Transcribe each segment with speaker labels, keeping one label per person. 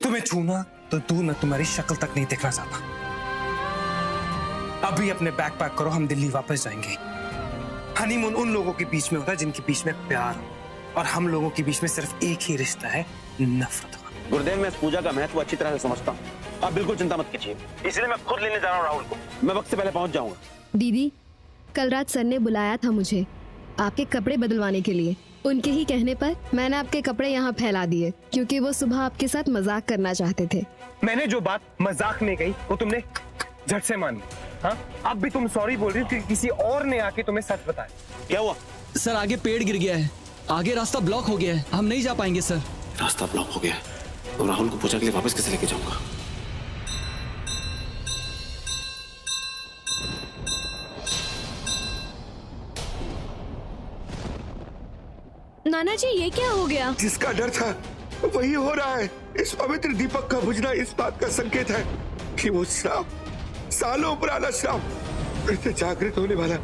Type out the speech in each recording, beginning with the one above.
Speaker 1: तुम्हें छूना तो दूर मैं तुम्हारी शक्ल तक नहीं देखना चाहता। अभी अपने बैग पैक करो, हम दिल्ली वापस जाएंगे। हनीमून उन लोगों के बीच में होता है जिनके बीच में प्यार हो, और हम लोगों के बीच में सिर्फ एक ही रिश्ता है, नफरत का।
Speaker 2: गुरुदेव, मैं इस पूजा का महत्व अच्छी तरह से समझता हूँ, आप बिल्कुल चिंता मत कीजिए। इसलिए मैं खुद लेने जा रहा हूँ राहुल को। मैं वक्त से पहले पहुंच जाऊंगा।
Speaker 3: दीदी, कल रात सर ने बुलाया था मुझे आपके कपड़े बदलवाने के लिए। उनके ही कहने पर मैंने आपके कपड़े यहाँ फैला दिए, क्योंकि वो सुबह आपके साथ मजाक करना चाहते थे।
Speaker 1: मैंने जो बात मजाक में कही वो तुमने झट से मान ली। हाँ, अब भी तुम सॉरी बोल रही हो कि किसी और ने आके तुम्हें सच बताया।
Speaker 2: क्या हुआ?
Speaker 4: सर, आगे पेड़ गिर गया है, आगे रास्ता ब्लॉक हो गया है, हम नहीं जा पाएंगे सर।
Speaker 5: रास्ता ब्लॉक हो गया तो राहुल को पूजा के लिए वापस कैसे लेके जाऊंगा?
Speaker 3: नाना जी, ये क्या हो गया?
Speaker 6: जिसका डर था वही हो रहा है। इस पवित्र दीपक का बुझना इस बात का संकेत है कि वो श्राप, सालों पुराना श्राप, फिर से जागृत होने वाला,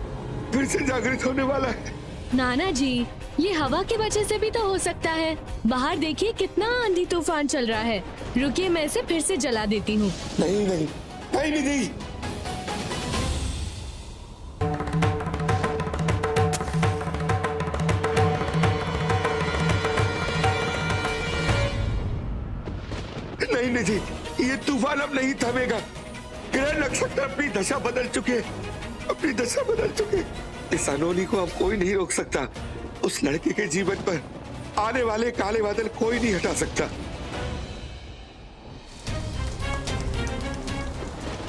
Speaker 6: फिर से जागृत होने वाला है।
Speaker 7: नाना जी, ये हवा की वजह से भी तो हो सकता है। बाहर देखिए कितना आंधी तूफान चल रहा है। रुकिए, मैं इसे फिर से जला देती हूँ।
Speaker 6: नहीं नहीं नहीं निधि, नहीं निधि, ये तूफान अब नहीं थमेगा। ग्रह नक्षत्र अपनी दशा बदल चुके, अपनी दशा बदल चुके। इस अनहोनी को अब कोई नहीं रोक सकता। उस लड़के के जीवन पर आने वाले काले बादल कोई नहीं हटा सकता।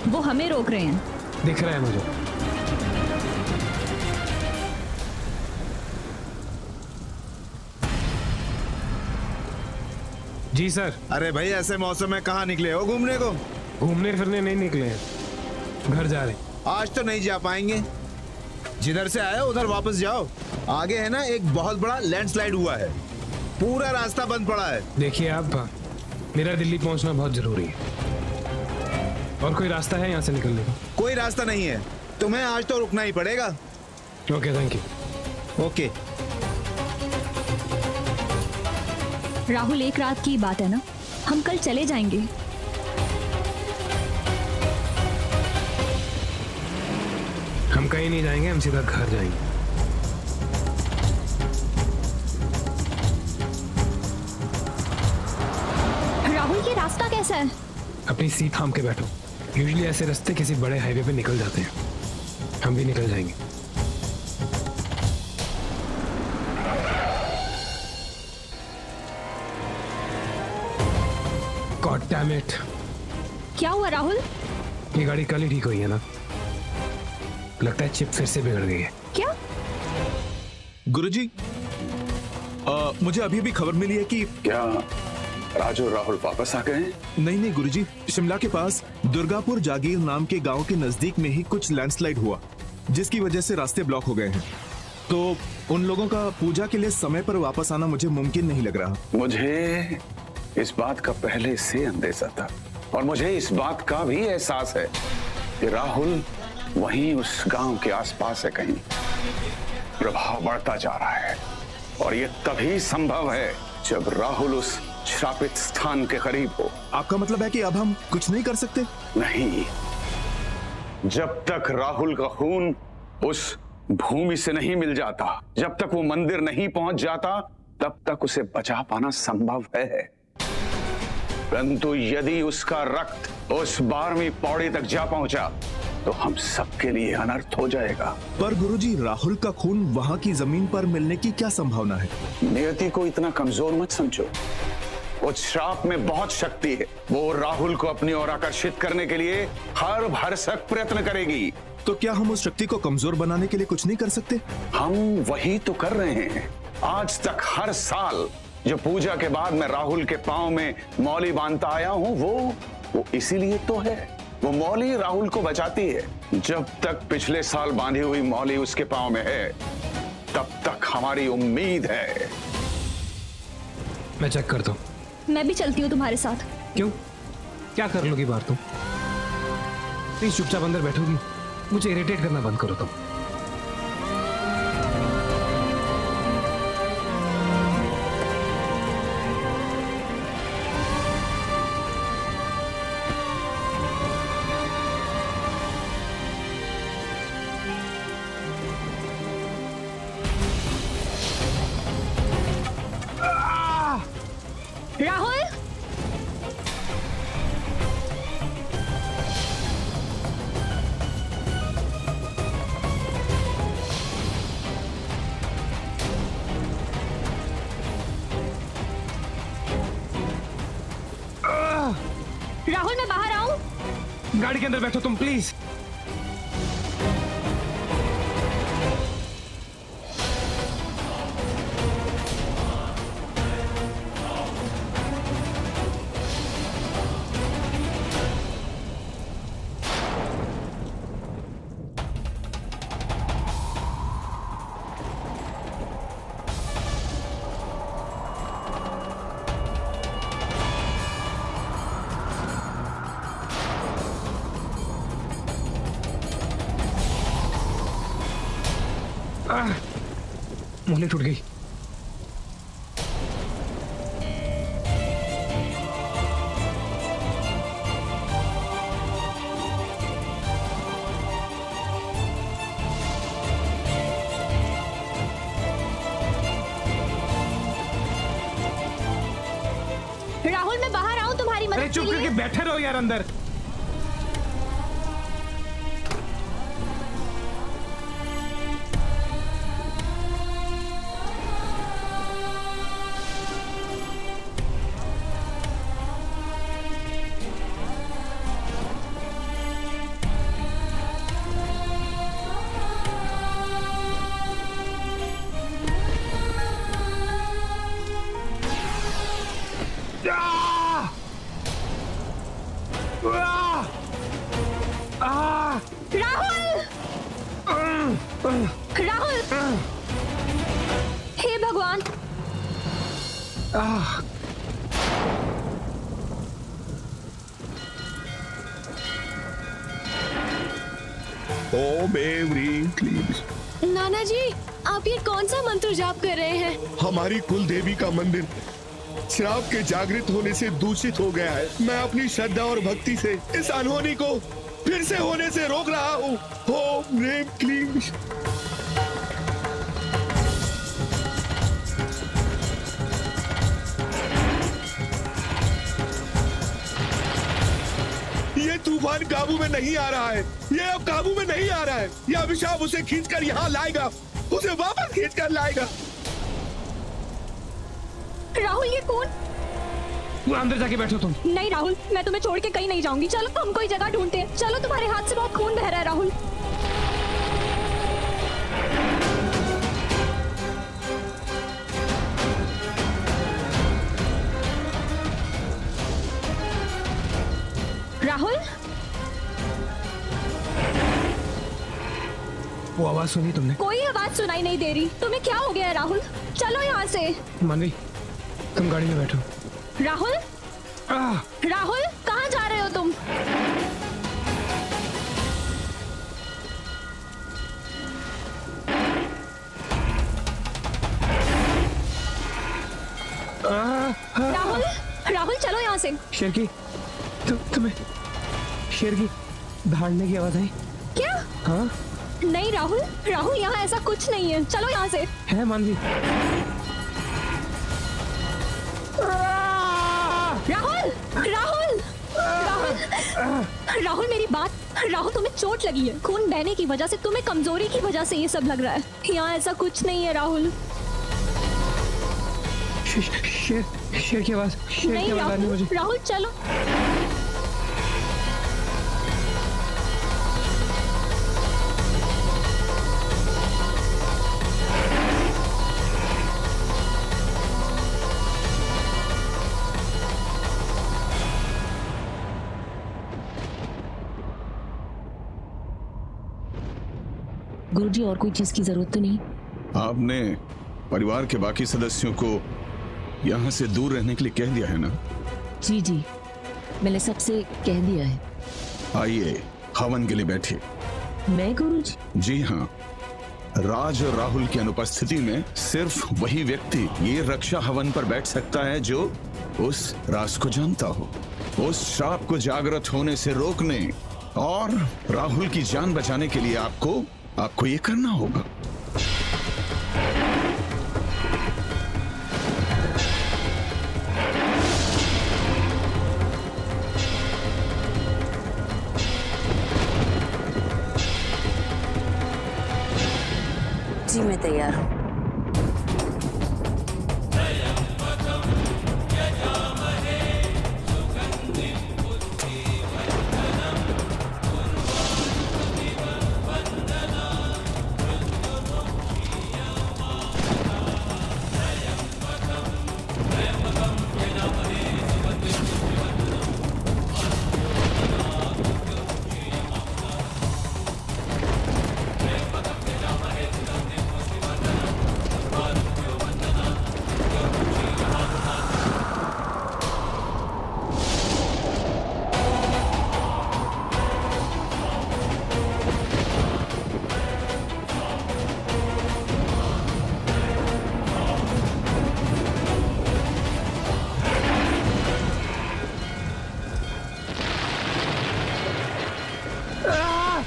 Speaker 7: वो हमें रोक रहे हैं।
Speaker 1: दिख रहा है मुझे। जी सर।
Speaker 8: अरे भाई, ऐसे मौसम में कहाँ निकले हो घूमने को?
Speaker 1: घूमने फिरने नहीं निकले हैं, घर जा रहे हैं।
Speaker 8: आज तो नहीं जा पाएंगे। जिधर से आए उधर वापस जाओ। आगे है ना एक बहुत बड़ा लैंडस्लाइड हुआ है, पूरा रास्ता बंद पड़ा है।
Speaker 1: देखिए आप, मेरा दिल्ली पहुंचना बहुत जरूरी है। और कोई रास्ता है यहाँ से निकलने का?
Speaker 8: कोई रास्ता नहीं है, तुम्हें आज तो रुकना ही पड़ेगा।
Speaker 1: Okay, thank you.
Speaker 8: Okay.
Speaker 7: Rahul, एक रात की बात है ना, हम कल चले जाएंगे।
Speaker 1: हम कहीं नहीं जाएंगे, हम सीधा घर जाएंगे।
Speaker 7: राहुल, ये रास्ता कैसा है?
Speaker 1: अपनी सीट थाम के बैठो। यूजुअली ऐसे रास्ते किसी बड़े हाईवे पे निकल जाते हैं, हम भी निकल जाएंगे। God damn it!
Speaker 7: क्या हुआ राहुल?
Speaker 1: ये गाड़ी कल ही ठीक हुई है ना? लगता है चिप फिर से बिगड़ गई है।
Speaker 7: क्या?
Speaker 8: गुरुजी, मुझे अभी भी खबर मिली है कि
Speaker 5: क्या राजू और राहुल वापस आ गए हैं?
Speaker 8: नहीं गुरुजी, शिमला के पास दुर्गापुर जागीर नाम के गांव के नजदीक में ही कुछ लैंडस्लाइड हुआ, जिसकी वजह से रास्ते ब्लॉक हो गए हैं। तो उन लोगों का पूजा के लिए समय पर वापस आना मुझे मुमकिन नहीं लग रहा।
Speaker 5: मुझे इस बात का पहले से अंदेशा था, और मुझे इस बात का भी एहसास है कि राहुल वहीं उस गांव के आसपास है कहीं। प्रभाव बढ़ता जा रहा है, और ये तभी संभव है जब राहुल उस श्रापित स्थान के करीब हो।
Speaker 8: आपका मतलब है कि अब हम कुछ नहीं कर सकते?
Speaker 5: नहीं, जब तक राहुल का खून उस भूमि से नहीं मिल जाता, जब तक वो मंदिर नहीं पहुंच जाता, तब तक उसे बचा पाना संभव है। परंतु यदि उसका रक्त उस 12वीं पौड़ी तक जा पहुंचा तो हम सबके लिए अनर्थ हो जाएगा।
Speaker 8: पर गुरुजी, राहुल का खून वहां की जमीन पर मिलने की क्या संभावना है?
Speaker 5: नियति को इतना कमजोर मत समझो। उस श्राप में बहुत शक्ति है। वो राहुल को अपनी ओर आकर्षित करने के लिए हर भरसक प्रयत्न करेगी।
Speaker 8: तो क्या हम उस शक्ति को कमजोर बनाने के लिए कुछ नहीं कर सकते?
Speaker 5: हम वही तो कर रहे हैं। आज तक हर साल जो पूजा के बाद मैं राहुल के पांव में मौली बांधता आया हूं, वो इसीलिए तो है। वो मौली राहुल को बचाती है। जब तक पिछले साल बांधी हुई मौली उसके पांव में है, तब तक हमारी उम्मीद है।
Speaker 1: मैं चेक करता हूँ।
Speaker 7: मैं भी चलती हूँ तुम्हारे साथ।
Speaker 1: क्यों? क्या कर लोगी बाहर तुम? प्लीज चुपचाप अंदर बैठोगी? मुझे इरिटेट करना बंद करो तुम।
Speaker 7: राहुल मैं बाहर आऊं?
Speaker 1: गाड़ी के अंदर बैठो तुम प्लीज। मोहनी टूट गई।
Speaker 7: राहुल मैं बाहर आऊं तुम्हारी मदद
Speaker 1: अरे चुप
Speaker 7: के लिए?
Speaker 1: करके बैठे रहो यार अंदर।
Speaker 7: राहुल! हे भगवान!
Speaker 6: ओम ह्रीं क्लीं।
Speaker 7: नाना जी, आप ये कौन सा मंत्र जाप कर रहे हैं?
Speaker 6: हमारी कुल देवी का मंदिर श्राप के जागृत होने से दूषित हो गया है। मैं अपनी श्रद्धा और भक्ति से इस अनहोनी को फिर से होने से रोक रहा हूँ। ओम ह्रीं क्लीं। ये तूफान काबू में नहीं आ रहा है। ये अब काबू में नहीं आ रहा है। यह अभिशाप उसे खींचकर यहाँ लाएगा, उसे वापस खींचकर लाएगा।
Speaker 7: राहुल ये कौन?
Speaker 1: अंदर जाके बैठो तुम।
Speaker 7: नहीं राहुल, मैं तुम्हें छोड़ के कहीं नहीं जाऊंगी। चलो हम कोई जगह ढूंढते हैं। चलो, तुम्हारे हाथ से बहुत खून बह रहा है राहुल। राहुल,
Speaker 1: वो आवाज सुनी तुमने?
Speaker 7: कोई आवाज सुनाई नहीं दे रही। तुम्हें क्या हो गया है राहुल? चलो यहाँ से।
Speaker 1: मानवी तुम गाड़ी में बैठो।
Speaker 7: राहुल, राहुल कहाँ जा रहे हो तुम? राहुल, राहुल चलो यहाँ से।
Speaker 1: शेर की तुम्हें शेर की दहाड़ने की आवाज आई
Speaker 7: क्या?
Speaker 1: हाँ?
Speaker 7: नहीं राहुल, राहुल यहाँ ऐसा कुछ नहीं है। चलो यहाँ से।
Speaker 1: है मानवी?
Speaker 7: राहुल, राहुल, राहुल, राहुल मेरी बात। राहुल तुम्हें चोट लगी है, खून बहने की वजह से, तुम्हें कमजोरी की वजह से ये सब लग रहा है। यहाँ ऐसा कुछ नहीं है राहुल।
Speaker 1: शेर की आवाज, शेर की
Speaker 7: नहीं
Speaker 1: आवाज आ रही है
Speaker 7: राहुल,
Speaker 1: मुझे।
Speaker 7: राहुल चलो।
Speaker 9: गुरुजी और कोई चीज की जरूरत तो नहीं?
Speaker 5: आपने परिवार के बाकी सदस्यों को यहाँ से दूर रहने के लिए कह दिया है ना?
Speaker 9: जी जी, मैंने सबसे कह दिया है।
Speaker 5: आइए हवन के लिए बैठिए।
Speaker 9: मैं गुरुजी?
Speaker 5: जी हाँ, राज और राहुल की अनुपस्थिति में सिर्फ वही व्यक्ति ये रक्षा हवन पर बैठ सकता है जो उस राज को जानता हो। उस श्राप को जागृत होने से रोकने और राहुल की जान बचाने के लिए आपको ये करना होगा।
Speaker 9: जी मैं तैयार हूँ।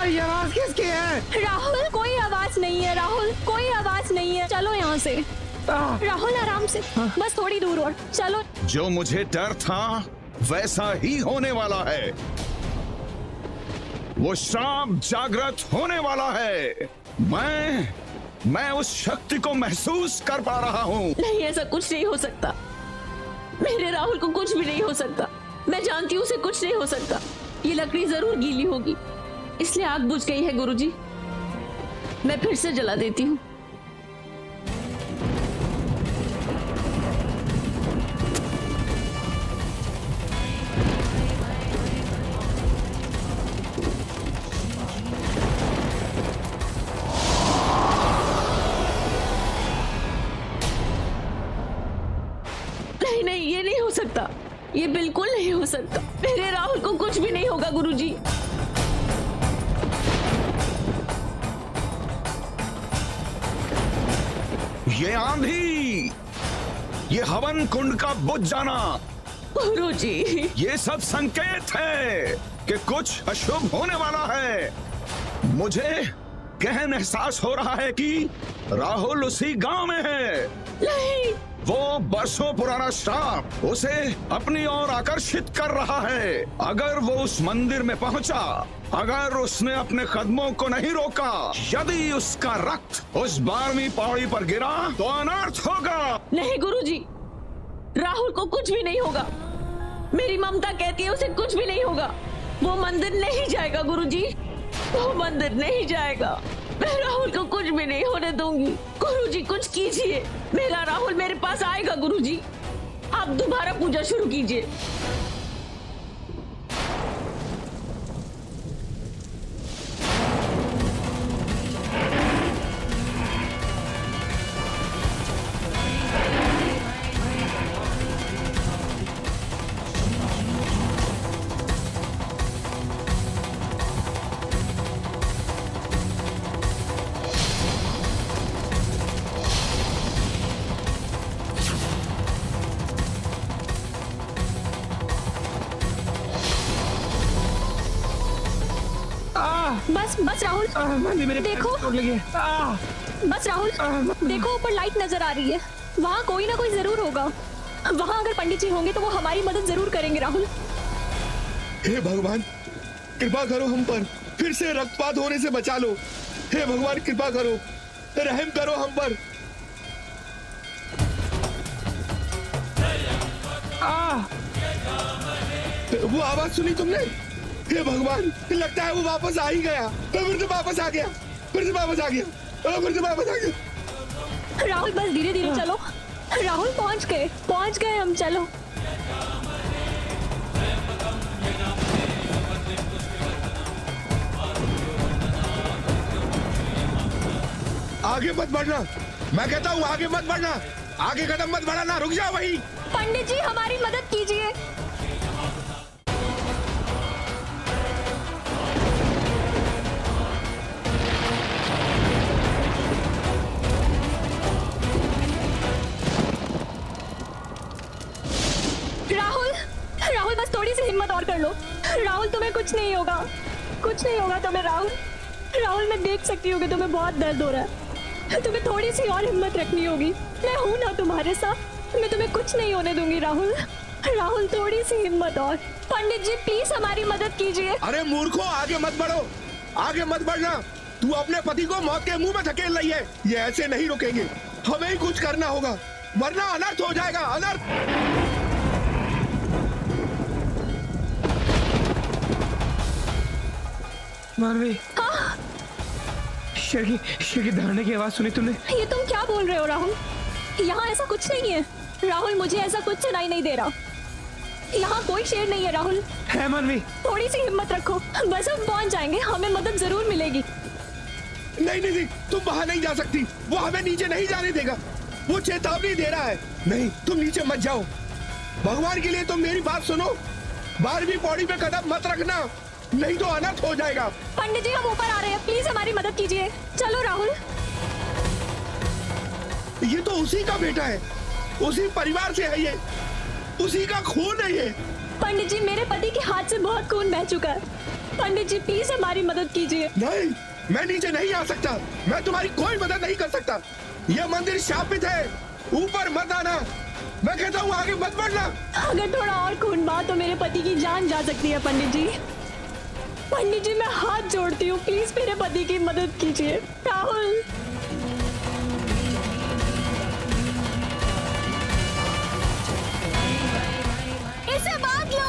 Speaker 1: ये आवाज किसकी है?
Speaker 7: राहुल कोई आवाज नहीं है, राहुल कोई आवाज नहीं है, चलो यहाँ से। राहुल आराम से, बस थोड़ी दूर और चलो।
Speaker 5: जो मुझे डर था वैसा ही होने वाला है। वो श्राप जागृत होने वाला है। मैं उस शक्ति को महसूस कर पा रहा हूँ।
Speaker 9: नहीं, ऐसा कुछ नहीं हो सकता। मेरे राहुल को कुछ भी नहीं हो सकता। मैं जानती हूँ उसे कुछ नहीं हो सकता। ये लकड़ी जरूर गीली होगी, इसलिए आग बुझ गई है गुरुजी। मैं फिर से जला देती हूँ। नहीं, ये नहीं हो सकता। ये बिल्कुल नहीं हो सकता। मेरे राहुल को कुछ भी नहीं होगा गुरुजी।
Speaker 5: ये आंधी, ये हवन कुंड का बुझ जाना,
Speaker 9: गुरुजी,
Speaker 5: ये सब संकेत है कि कुछ अशुभ होने वाला है। मुझे गहन एहसास हो रहा है कि राहुल उसी गांव में है।
Speaker 9: नहीं,
Speaker 5: वो बरसों पुराना श्राप उसे अपनी ओर आकर्षित कर रहा है। अगर वो उस मंदिर में पहुंचा, अगर उसने अपने कदमों को नहीं रोका, यदि उसका रक्त उस 12वीं पौड़ी पर गिरा तो अनर्थ होगा।
Speaker 9: नहीं गुरुजी, राहुल को कुछ भी नहीं होगा। मेरी ममता कहती है उसे कुछ भी नहीं होगा। वो मंदिर नहीं जाएगा गुरुजी, वो मंदिर नहीं जाएगा। मैं राहुल को कुछ भी नहीं होने दूंगी। गुरुजी कुछ कीजिए, मेरा राहुल मेरे पास आएगा। गुरुजी आप दोबारा पूजा शुरू कीजिए।
Speaker 7: बस राहुल, देखो, बस राहुल देखो, ऊपर लाइट नजर आ रही है। वहाँ कोई ना कोई जरूर होगा। वहाँ अगर पंडित जी होंगे तो वो हमारी मदद जरूर करेंगे। राहुल,
Speaker 6: हे भगवान कृपा करो हम पर, फिर से रक्तपात होने से बचा लो। हे भगवान कृपा करो, रहम करो हम पर। वो आवाज सुनी तुमने? हे भगवान, लगता है वो वापस आ ही गया। फिर से वापस आ गया, फिर से वापस आ गया, फिर से वापस आ गया।
Speaker 7: राहुल बस धीरे धीरे चलो। राहुल पहुंच गए हम, चलो।
Speaker 6: आगे मत बढ़ना, मैं कहता हूँ आगे मत बढ़ना, आगे कदम मत बढ़ाना, रुक जाओ वहीं।
Speaker 7: पंडित जी हमारी मदद कीजिए। राहुल बस थोड़ी सी हिम्मत और कर लो। राहुल तुम्हें कुछ नहीं होगा, कुछ नहीं होगा तुम्हें। राहुल मैं देख सकती हूँ कि तुम्हें बहुत दर्द हो रहा है। तुम्हें थोड़ी सी और हिम्मत रखनी होगी। मैं हूँ ना तुम्हारे साथ, मैं तुम्हें कुछ नहीं होने दूंगी। राहुल थोड़ी सी हिम्मत और। पंडित जी प्लीज हमारी मदद कीजिए।
Speaker 6: अरे मूर्खों, आगे मत बढ़ो, आगे मत बढ़ना। तू अपने पति को मौत के मुंह में धकेल रही है। ये ऐसे नहीं रुकेंगे, हमें ही कुछ करना होगा, वरना अनर्थ हो जाएगा, अनर्थ।
Speaker 1: मानवी, शेर की दहाड़ने की आवाज सुनी तुमने?
Speaker 7: ये तुम क्या बोल रहे हो राहुल? यहाँ ऐसा कुछ नहीं है। राहुल मुझे ऐसा कुछ सुनाई नहीं दे रहा। यहाँ कोई शेर नहीं है राहुल।
Speaker 1: है मानवी?
Speaker 7: थोड़ी सी हिम्मत रखो, बस हम पहुँच जाएंगे, हमें मदद जरूर मिलेगी।
Speaker 6: नहीं, तुम वहाँ नहीं जा सकती, वो हमें नीचे नहीं जाने देगा। वो चेतावनी दे रहा है। नहीं, तुम नीचे मत जाओ। भगवान के लिए तुम मेरी बात सुनो, 12वीं पौड़ी पे कदम मत रखना, नहीं तो अनर्थ हो जाएगा।
Speaker 7: पंडित जी हम ऊपर आ रहे हैं, प्लीज हमारी मदद कीजिए। चलो राहुल।
Speaker 6: ये तो उसी का बेटा है, उसी परिवार से है, ये उसी का खून है। ये
Speaker 7: पंडित जी, मेरे पति के हाथ से बहुत खून बह चुका है। पंडित जी प्लीज हमारी मदद कीजिए।
Speaker 6: नहीं, मैं नीचे नहीं आ सकता। मैं तुम्हारी कोई मदद नहीं कर सकता। यह मंदिर शापित है, ऊपर मत आना। मैं कहता हूँ आगे मत बढ़ना।
Speaker 7: अगर थोड़ा और खून बहा तो मेरे पति की जान जा सकती है पंडित जी। पंडित जी मैं हाथ जोड़ती हूँ, प्लीज मेरे पति की मदद कीजिए। राहुल, इसे बांध लो।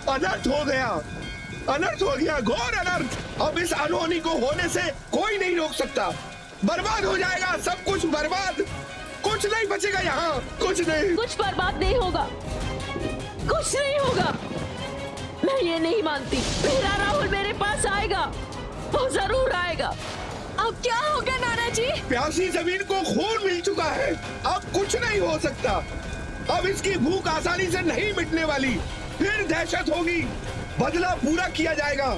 Speaker 6: अनर्थ हो गया, अनर्थ हो गया, घोर अनर्थ। अब इस अनहोनी को होने से कोई नहीं रोक सकता। बर्बाद हो जाएगा, सब कुछ बर्बाद। कुछ नहीं बचेगा यहाँ, कुछ नहीं।
Speaker 9: कुछ बर्बाद नहीं होगा, कुछ नहीं होगा। मैं ये नहीं मानती। मेरा राहुल मेरे पास आएगा, वो जरूर आएगा।
Speaker 7: अब क्या होगा नाना जी?
Speaker 6: प्यासी जमीन को खून मिल चुका है, अब कुछ नहीं हो सकता। अब इसकी भूख आसानी से नहीं मिटने वाली। फिर दहशत होगी, बदला पूरा किया जाएगा,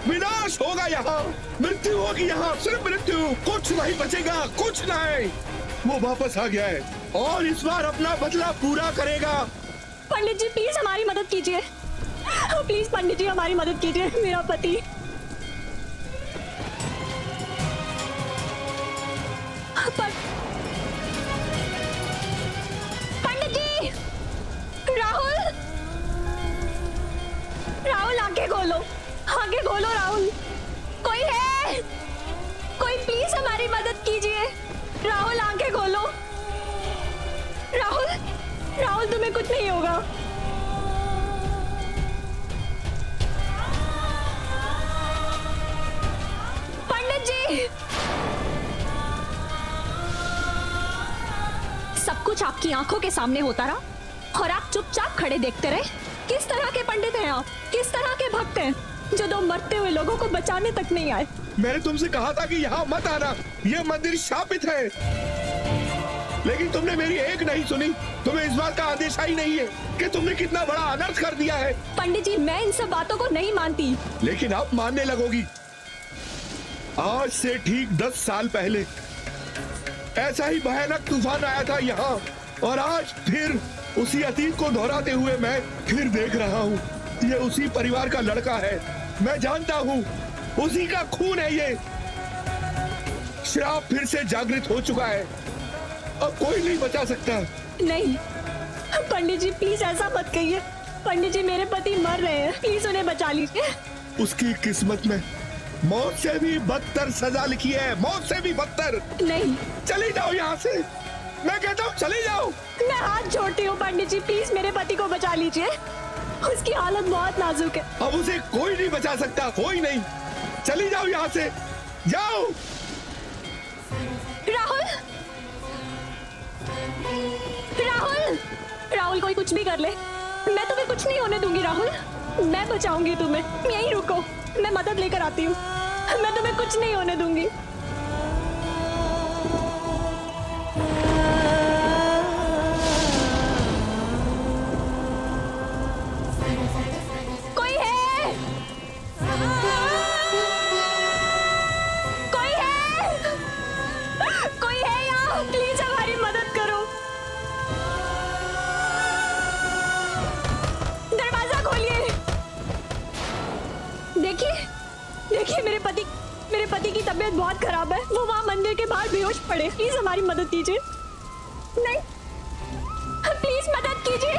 Speaker 6: विनाश होगा यहाँ, मृत्यु होगी यहाँ, सिर्फ मृत्यु। कुछ नहीं बचेगा, कुछ नहीं। वो वापस आ गया है और इस बार अपना बदला पूरा करेगा।
Speaker 7: पंडित जी प्लीज हमारी मदद कीजिए, प्लीज पंडित जी हमारी मदद कीजिए। मेरा पति पंडित जी, राहुल, राहुल आंखें खोलो, आंखें खोलो राहुल। कोई है? कोई प्लीज हमारी मदद कीजिए। राहुल आंखें खोलो। राहुल, राहुल तुम्हें कुछ नहीं होगा। पंडित जी, सब कुछ आपकी आंखों के सामने होता रहा और आप चुपचाप खड़े देखते रहे। किस तरह के पंडित हैं आप? किस तरह के भक्त हैं जो दो मरते हुए लोगों को बचाने तक नहीं आए?
Speaker 6: मैंने तुमसे कहा था कि यहाँ मत आना, यह मंदिर शापित है, लेकिन तुमने मेरी एक नहीं सुनी। तुम्हें इस बात का आदेश ही नहीं है कि तुमने कितना बड़ा अनर्थ कर दिया है।
Speaker 7: पंडित जी मैं इन सब बातों को नहीं मानती,
Speaker 6: लेकिन अब मानने लगोगी। आज से ठीक 10 साल पहले ऐसा ही भयानक तूफान आया था यहाँ, और आज फिर उसी अतीत को दोहराते हुए मैं फिर देख रहा हूँ। ये उसी परिवार का लड़का है, मैं जानता हूँ, उसी का खून है ये। श्राप फिर से जागृत हो चुका है, अब कोई नहीं बचा सकता।
Speaker 7: नहीं पंडित जी प्लीज ऐसा मत कहिए। पंडित जी मेरे पति मर रहे हैं, प्लीज उन्हें बचा लीजिए।
Speaker 6: उसकी किस्मत में मौत से भी बदतर सजा लिखी है, मौत से भी बदतर।
Speaker 7: नहीं,
Speaker 6: चली जाओ यहाँ से, मैं कहता हूँ चली जाओ।
Speaker 7: मैं हाथ जोड़ती हूँ पंडित जी, प्लीज मेरे पति को बचा लीजिए, उसकी हालत बहुत नाजुक है।
Speaker 6: अब उसे कोई नहीं बचा सकता, कोई नहीं। चली जाओ यहाँ से, जाओ।
Speaker 7: राहुल, राहुल, राहुल कोई कुछ भी कर ले, मैं तुम्हें कुछ नहीं होने दूंगी। राहुल मैं बचाऊंगी तुम्हें, यहीं रुको, मैं मदद लेकर आती हूँ, मैं तुम्हें कुछ नहीं होने दूंगी। कोई है? कोई है? कोई है यहाँ? प्लीज हमारी मदद करो, दरवाजा खोलिए। देखिए, देखिए मेरे पति मेरे पति की तबीयत बहुत खराब है, वो वहाँ मंदिर के बाहर बेहोश पड़े। प्लीज हमारी मदद कीजिए। नहीं, प्लीज मदद कीजिए।